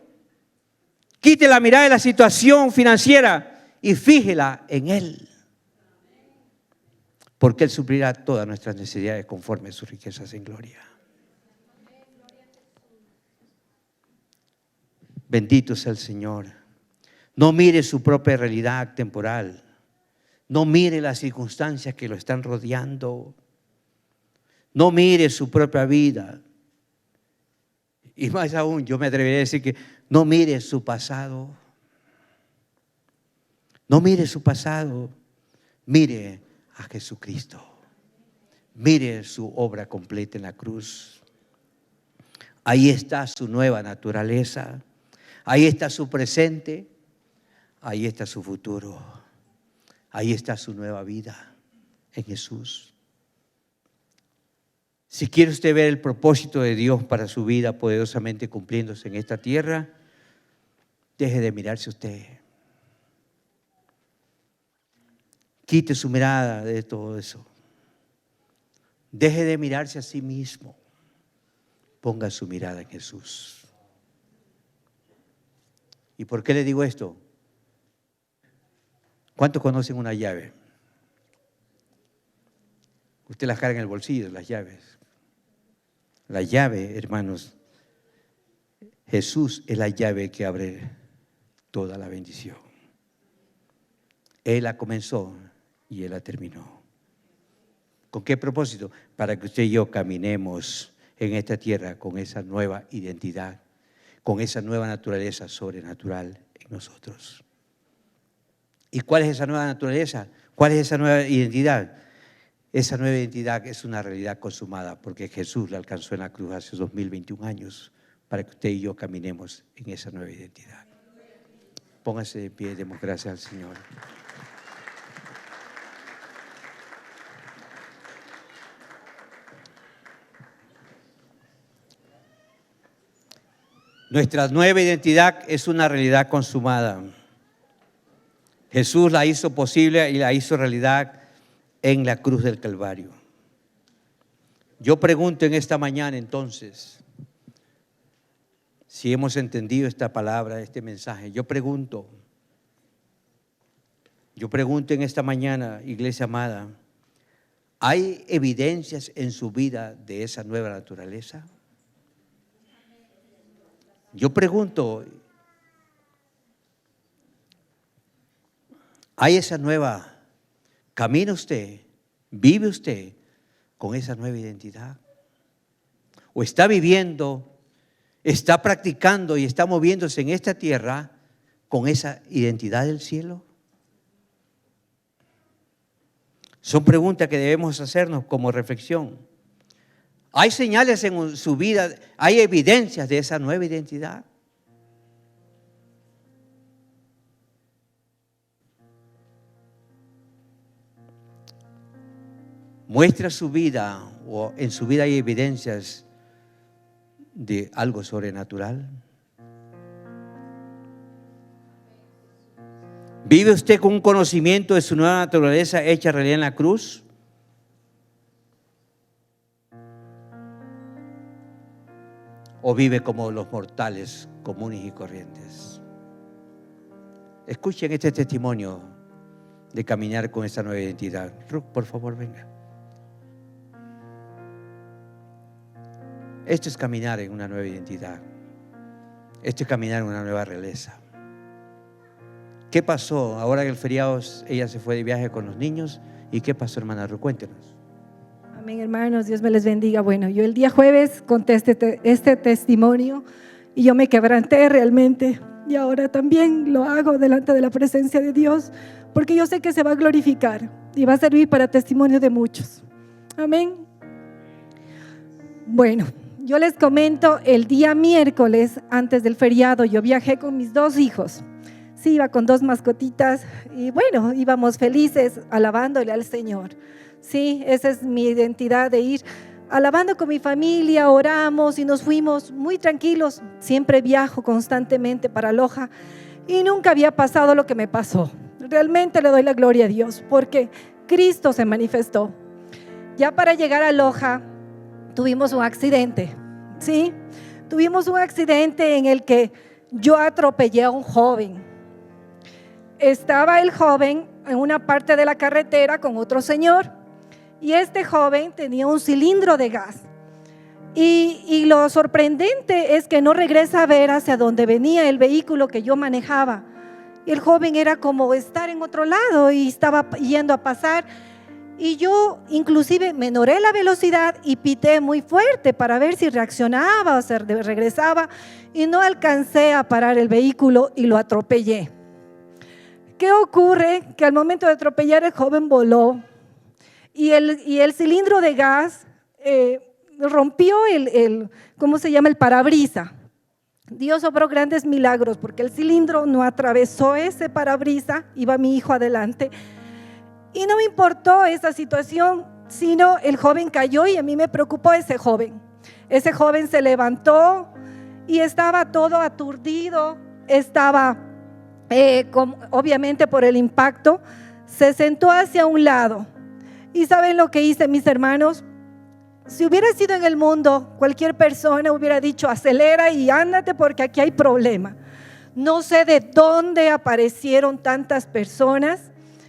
Quite la mirada de la situación financiera y fíjela en Él. Porque Él suplirá todas nuestras necesidades conforme a sus riquezas en gloria. Bendito sea el Señor. No mire su propia realidad temporal. No mire las circunstancias que lo están rodeando. No mire su propia vida. Y más aún, yo me atrevería a decir que no mire su pasado. No mire su pasado. Mire a Jesucristo. Mire su obra completa en la cruz. Ahí está su nueva naturaleza. Ahí está su presente. Ahí está su futuro. Ahí está su nueva vida en Jesús. Si quiere usted ver el propósito de Dios para su vida poderosamente cumpliéndose en esta tierra, deje de mirarse usted. Quite su mirada de todo eso. Deje de mirarse a sí mismo. Ponga su mirada en Jesús. ¿Y por qué le digo esto? ¿Cuántos conocen una llave? Usted las carga en el bolsillo, las llaves. La llave, hermanos, Jesús es la llave que abre toda la bendición. Él la comenzó y Él la terminó. ¿Con qué propósito? Para que usted y yo caminemos en esta tierra con esa nueva identidad, con esa nueva naturaleza sobrenatural en nosotros. ¿Y cuál es esa nueva naturaleza? ¿Cuál es esa nueva identidad? Esa nueva identidad es una realidad consumada porque Jesús la alcanzó en la cruz hace 2021 años para que usted y yo caminemos en esa nueva identidad. Póngase de pie, demos gracias al Señor. Nuestra nueva identidad es una realidad consumada. Jesús la hizo posible y la hizo realidad en la cruz del Calvario. Yo pregunto en esta mañana entonces, si hemos entendido esta palabra, este mensaje, yo pregunto en esta mañana, iglesia amada, ¿hay evidencias en su vida de esa nueva naturaleza? Yo pregunto, ¿hay esa nueva? ¿Camina usted? ¿Vive usted con esa nueva identidad? ¿O está viviendo, está practicando y está moviéndose en esta tierra con esa identidad del cielo? Son preguntas que debemos hacernos como reflexión. ¿Hay señales en su vida, hay evidencias de esa nueva identidad? ¿Muestra su vida o en su vida hay evidencias de algo sobrenatural? ¿Vive usted con un conocimiento de su nueva naturaleza hecha realidad en la cruz? ¿O vive como los mortales comunes y corrientes? Escuchen este testimonio de caminar con esa nueva identidad. Ruth, por favor, venga. Esto es caminar en una nueva identidad. Esto es caminar en una nueva realeza. ¿Qué pasó? Ahora en el feriado ella se fue de viaje con los niños. ¿Y qué pasó, hermana Ruth? Cuéntenos. Amén, hermanos, Dios me les bendiga. Bueno, yo el día jueves conté este testimonio y yo me quebranté realmente. Y ahora también lo hago delante de la presencia de Dios, porque yo sé que se va a glorificar y va a servir para testimonio de muchos. Amén. Bueno, yo les comento, el día miércoles, antes del feriado, yo viajé con mis 2 hijos. Sí, iba con 2 mascotitas y bueno, íbamos felices alabándole al Señor. Sí, esa es mi identidad, de ir alabando con mi familia, oramos y nos fuimos muy tranquilos. Siempre viajo constantemente para Loja y nunca había pasado lo que me pasó. Realmente le doy la gloria a Dios porque Cristo se manifestó. Ya para llegar a Loja tuvimos un accidente, ¿sí? Tuvimos un accidente en el que yo atropellé a un joven. Estaba el joven en una parte de la carretera con otro señor y este joven tenía un cilindro de gas Y lo sorprendente es que no regresa a ver hacia donde venía el vehículo que yo manejaba. Y el joven era como estar en otro lado y estaba yendo a pasar. Y yo inclusive menoré la velocidad y pité muy fuerte para ver si reaccionaba o se regresaba. Y no alcancé a parar el vehículo y lo atropellé. ¿Qué ocurre? Que al momento de atropellar el joven voló. Y el cilindro de gas rompió ¿cómo se llama? El parabrisa. Dios obró grandes milagros porque el cilindro no atravesó ese parabrisa, iba mi hijo adelante. Y no me importó esa situación, sino el joven cayó y a mí me preocupó ese joven. Ese joven se levantó y estaba todo aturdido, estaba obviamente por el impacto, se sentó hacia un lado. ¿Y saben lo que hice, mis hermanos? Si hubiera sido en el mundo, cualquier persona hubiera dicho acelera y ándate porque aquí hay problema. No sé de dónde aparecieron tantas personas.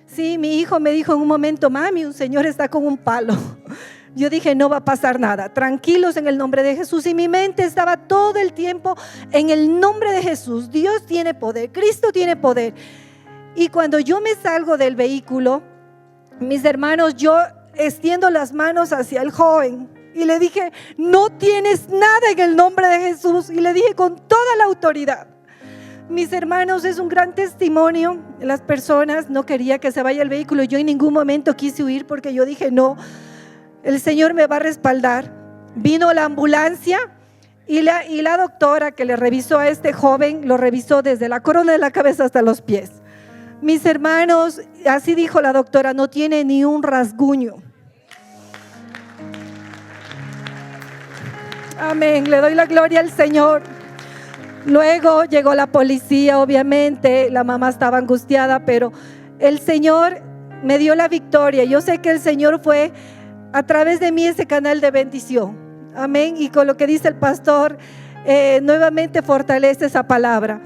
Sí, mi hijo me dijo en un momento, mami, un señor está con un palo. Yo dije, no va a pasar nada, tranquilos en el nombre de Jesús. Y mi mente estaba todo el tiempo en el nombre de Jesús. Dios tiene poder, Cristo tiene poder. Y cuando yo me salgo del vehículo, mis hermanos, yo extiendo las manos hacia el joven y le dije, no tienes nada en el nombre de Jesús. Y le dije con toda la autoridad. Mis hermanos, es un gran testimonio. Las personas no quería que se vaya el vehículo. Yo en ningún momento quise huir porque yo dije, no, el Señor me va a respaldar. Vino la ambulancia y la doctora que le revisó a este joven, lo revisó desde la corona de la cabeza hasta los pies. Mis hermanos, así dijo la doctora, no tiene ni un rasguño. Amén, le doy la gloria al Señor. Luego llegó la policía, obviamente, la mamá estaba angustiada, pero el Señor me dio la victoria. Yo sé que el Señor fue a través de mí ese canal de bendición. Amén, y con lo que dice el pastor, nuevamente fortalece esa palabra.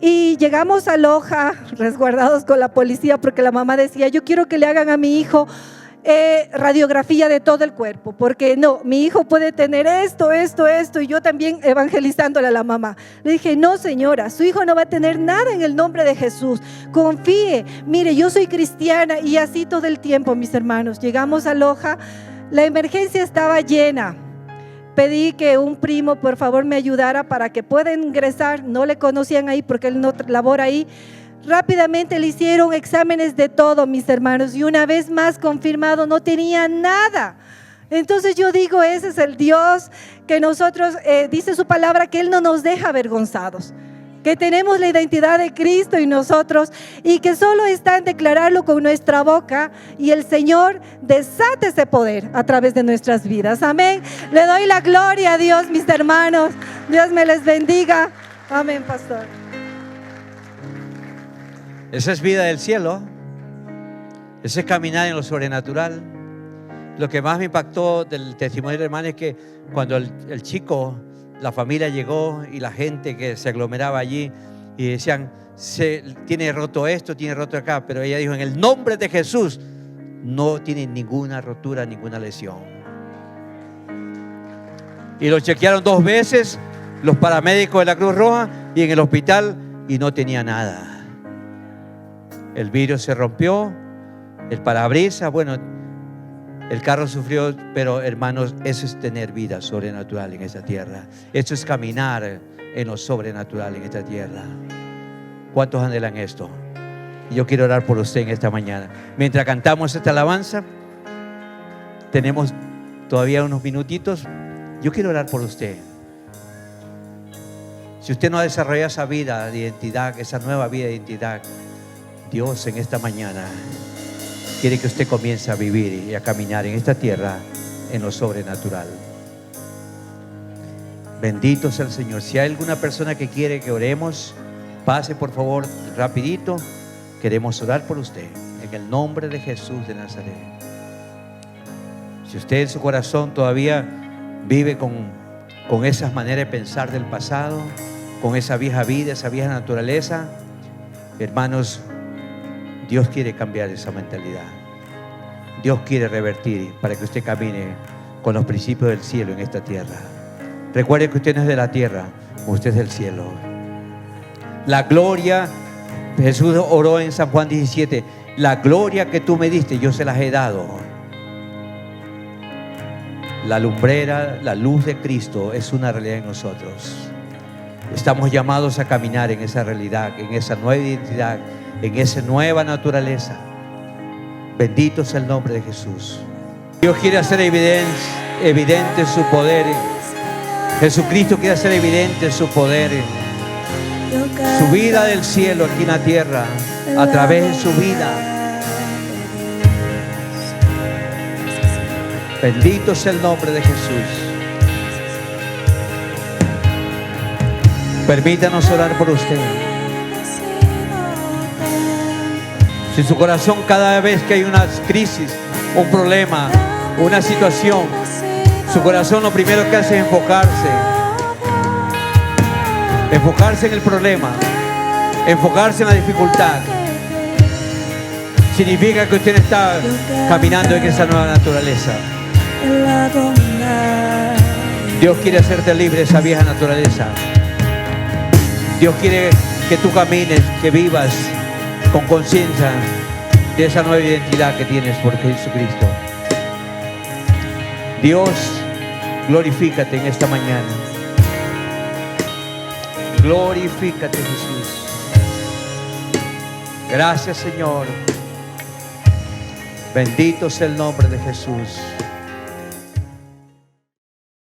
Y llegamos a Loja, resguardados con la policía, porque la mamá decía, yo quiero que le hagan a mi hijo radiografía de todo el cuerpo, porque no, mi hijo puede tener esto, y yo también evangelizándole a la mamá. Le dije, no señora, su hijo no va a tener nada en el nombre de Jesús, confíe, mire, yo soy cristiana. Y así todo el tiempo, mis hermanos. Llegamos a Loja, la emergencia estaba llena. Pedí que un primo por favor me ayudara para que pueda ingresar. No le conocían ahí porque él no labora ahí. Rápidamente le hicieron exámenes de todo, mis hermanos, y una vez más confirmado, no tenía nada. Entonces yo digo, ese es el Dios que nosotros, dice su palabra, que Él no nos deja avergonzados, que tenemos la identidad de Cristo en nosotros y que solo está en declararlo con nuestra boca, y el Señor desata ese poder a través de nuestras vidas. Amén. Le doy la gloria a Dios, mis hermanos. Dios me les bendiga. Amén, pastor. Esa es vida del cielo. Ese es caminar en lo sobrenatural. Lo que más me impactó del testimonio del hermano es que cuando el chico, la familia llegó y la gente que se aglomeraba allí y decían, tiene roto esto, tiene roto acá, pero ella dijo, en el nombre de Jesús no tiene ninguna rotura, ninguna lesión. Y lo chequearon 2 veces los paramédicos de la Cruz Roja y en el hospital, y no tenía nada. El vidrio se rompió, el parabrisas, bueno, el carro sufrió, pero hermanos, eso es tener vida sobrenatural en esta tierra. Eso es caminar en lo sobrenatural en esta tierra. ¿Cuántos anhelan esto? Yo quiero orar por usted en esta mañana. Mientras cantamos esta alabanza, tenemos todavía unos minutitos. Yo quiero orar por usted. Si usted no ha desarrollado esa vida de identidad, esa nueva vida de identidad, Dios en esta mañana quiere que usted comience a vivir y a caminar en esta tierra en lo sobrenatural. Bendito sea el Señor. Si hay alguna persona que quiere que oremos, pase por favor rapidito. Queremos orar por usted en el nombre de Jesús de Nazaret. Si usted en su corazón todavía vive con esas maneras de pensar del pasado, con esa vieja vida, esa vieja naturaleza, hermanos, Dios quiere cambiar esa mentalidad. Dios quiere revertir para que usted camine con los principios del cielo en esta tierra. Recuerde que usted no es de la tierra, usted es del cielo. La gloria, Jesús oró en San Juan 17, la gloria que tú me diste, yo se las he dado. La lumbrera, la luz de Cristo es una realidad en nosotros. Estamos llamados a caminar en esa realidad, en esa nueva identidad, en esa nueva naturaleza. Bendito sea el nombre de Jesús. Dios quiere hacer evidente su poder. Jesucristo quiere hacer evidente su poder, su vida del cielo aquí en la tierra, a través de su vida. Bendito sea el nombre de Jesús. Permítanos orar por usted. Si su corazón, cada vez que hay una crisis, un problema, una situación, su corazón lo primero que hace es enfocarse en el problema, enfocarse en la dificultad, significa que usted está caminando en esa nueva naturaleza. Dios quiere hacerte libre de esa vieja naturaleza. Dios quiere que tú camines, que vivas con conciencia de esa nueva identidad que tienes por Jesucristo. Dios, glorifícate en esta mañana. Glorifícate, Jesús. Gracias, Señor. Bendito sea el nombre de Jesús.